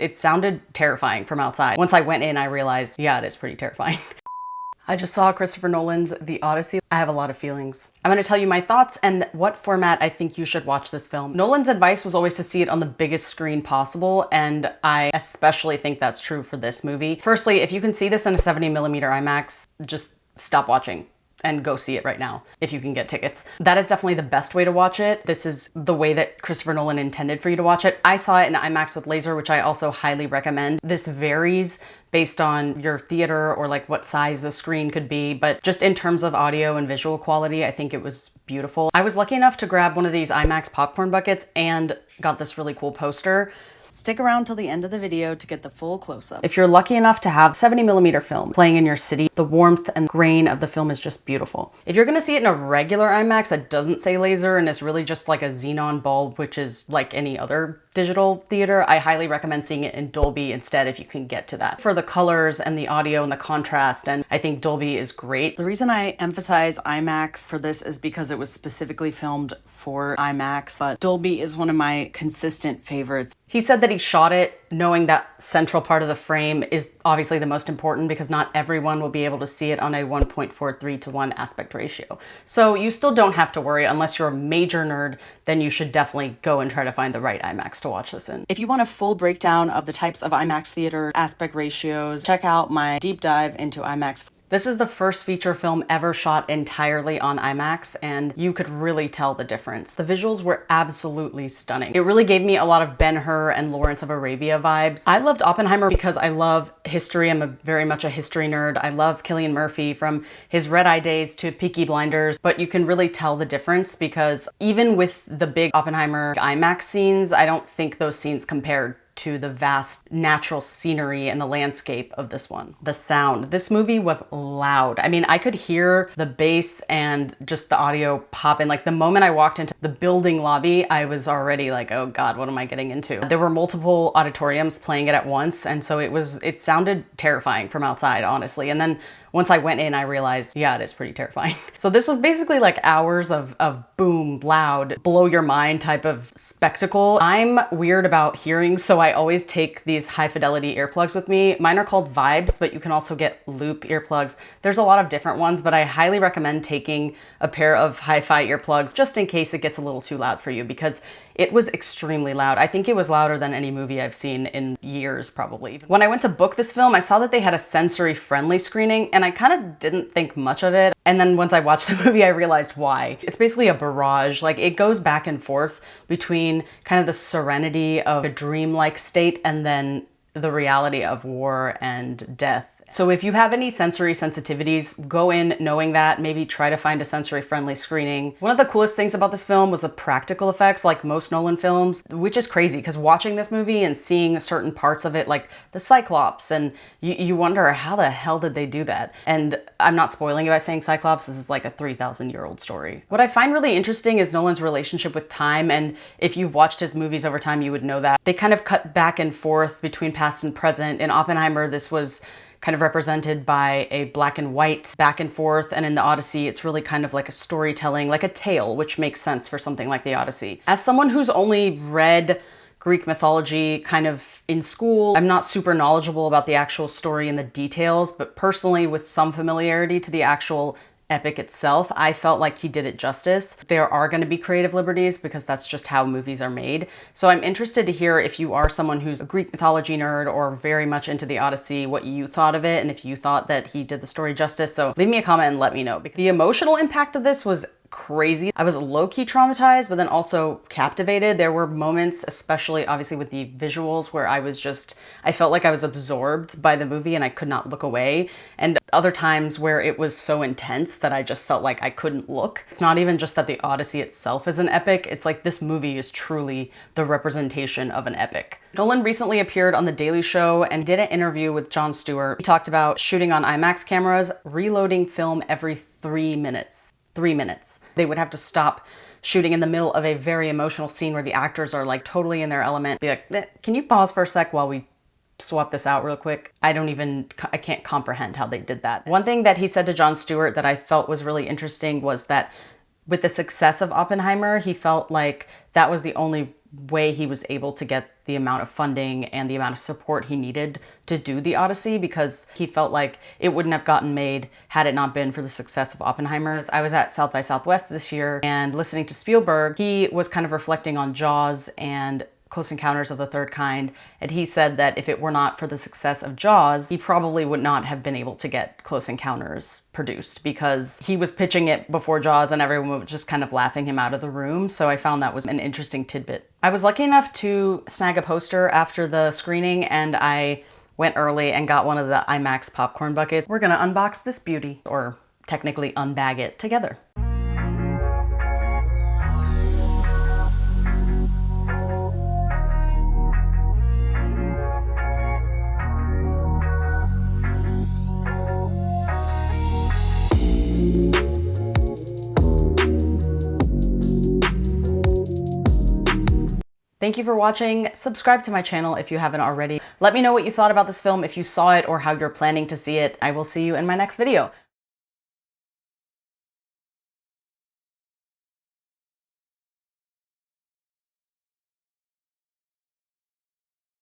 It sounded terrifying from outside. Once I went in, I realized, yeah, it is pretty terrifying. I just saw Christopher Nolan's The Odyssey. I have a lot of feelings. I'm going to tell you my thoughts and what format I think you should watch this film. Nolan's advice was always to see it on the biggest screen possible, and I especially think that's true for this movie. Firstly, if you can see this in a 70mm IMAX, just stop watching and go see it right now if you can get tickets. That is definitely the best way to watch it. This is the way that Christopher Nolan intended for you to watch it. I saw it in IMAX with Laser, which I also highly recommend. This varies based on your theater or like what size the screen could be, but just in terms of audio and visual quality, I think it was beautiful. I was lucky enough to grab one of these IMAX popcorn buckets and got this really cool poster. Stick around till the end of the video to get the full close-up. If you're lucky enough to have 70mm film playing in your city, the warmth and grain of the film is just beautiful. If you're gonna see it in a regular IMAX that doesn't say laser and is really just like a xenon bulb, which is like any other digital theater, I highly recommend seeing it in Dolby instead if you can get to that. For the colors and the audio and the contrast, and I think Dolby is great. The reason I emphasize IMAX for this is because it was specifically filmed for IMAX, but Dolby is one of my consistent favorites. He said that he shot it knowing that central part of the frame is obviously the most important because not everyone will be able to see it on a 1.43:1 aspect ratio. So you still don't have to worry unless you're a major nerd, then you should definitely go and try to find the right IMAX to watch this in. If you want a full breakdown of the types of IMAX theater aspect ratios, check out my deep dive into IMAX. This is the first feature film ever shot entirely on IMAX, and you could really tell the difference. The visuals were absolutely stunning. It really gave me a lot of Ben-Hur and Lawrence of Arabia vibes. I loved Oppenheimer because I love history. I'm very much a history nerd. I love Cillian Murphy from his Red Eye days to Peaky Blinders, but you can really tell the difference because even with the big Oppenheimer IMAX scenes, I don't think those scenes compared to the vast natural scenery and the landscape of this one. The sound. This movie was loud. I mean, I could hear the bass and just the audio pop in. Like the moment I walked into the building lobby, I was already like, oh God, what am I getting into? There were multiple auditoriums playing it at once. And so it sounded terrifying from outside, honestly. And then once I went in, I realized, yeah, it is pretty terrifying. So this was basically like hours of boom, loud, blow your mind type of spectacle. I'm weird about hearing, so I always take these high fidelity earplugs with me. Mine are called Vibes, but you can also get loop earplugs. There's a lot of different ones, but I highly recommend taking a pair of hi-fi earplugs just in case it gets a little too loud for you because it was extremely loud. I think it was louder than any movie I've seen in years, probably. When I went to book this film, I saw that they had a sensory-friendly screening, and I kind of didn't think much of it. And then once I watched the movie, I realized why. It's basically a barrage. Like, it goes back and forth between kind of the serenity of a dreamlike state and then the reality of war and death. So if you have any sensory sensitivities, go in knowing that, maybe try to find a sensory-friendly screening. One of the coolest things about this film was the practical effects, like most Nolan films, which is crazy because watching this movie and seeing certain parts of it, like the Cyclops, and you wonder how the hell did they do that? And I'm not spoiling it by saying Cyclops, this is like a 3,000-year-old story. What I find really interesting is Nolan's relationship with time, and if you've watched his movies over time, you would know that. They kind of cut back and forth between past and present. In Oppenheimer, this was kind of represented by a black and white back and forth, and in the Odyssey it's really kind of like a storytelling, like a tale, which makes sense for something like the Odyssey. As someone who's only read Greek mythology kind of in school, I'm not super knowledgeable about the actual story and the details, but personally with some familiarity to the actual epic itself, I felt like he did it justice. There are going to be creative liberties because that's just how movies are made. So I'm interested to hear if you are someone who's a Greek mythology nerd or very much into the Odyssey, what you thought of it and if you thought that he did the story justice. So leave me a comment and let me know. The emotional impact of this was crazy. I was low-key traumatized, but then also captivated. There were moments, especially obviously with the visuals, where I felt like I was absorbed by the movie and I could not look away. And other times where it was so intense that I just felt like I couldn't look. It's not even just that the Odyssey itself is an epic, it's like this movie is truly the representation of an epic. Nolan recently appeared on The Daily Show and did an interview with Jon Stewart. He talked about shooting on IMAX cameras, reloading film every 3 minutes. 3 minutes. They would have to stop shooting in the middle of a very emotional scene where the actors are like totally in their element. Be like, can you pause for a sec while we swap this out real quick? I can't comprehend how they did that. One thing that he said to Jon Stewart that I felt was really interesting was that with the success of Oppenheimer, he felt like that was the only way he was able to get the amount of funding and the amount of support he needed to do the Odyssey, because he felt like it wouldn't have gotten made had it not been for the success of Oppenheimer. I was at South by Southwest this year and listening to Spielberg, he was kind of reflecting on Jaws and Close Encounters of the Third Kind, and he said that if it were not for the success of Jaws, he probably would not have been able to get Close Encounters produced, because he was pitching it before Jaws and everyone was just kind of laughing him out of the room. So I found that was an interesting tidbit. I was lucky enough to snag a poster after the screening, and I went early and got one of the IMAX popcorn buckets. We're gonna unbox this beauty, or technically unbag it, together. Thank you for watching. Subscribe to my channel if you haven't already. Let me know what you thought about this film, if you saw it or how you're planning to see it. I will see you in my next video.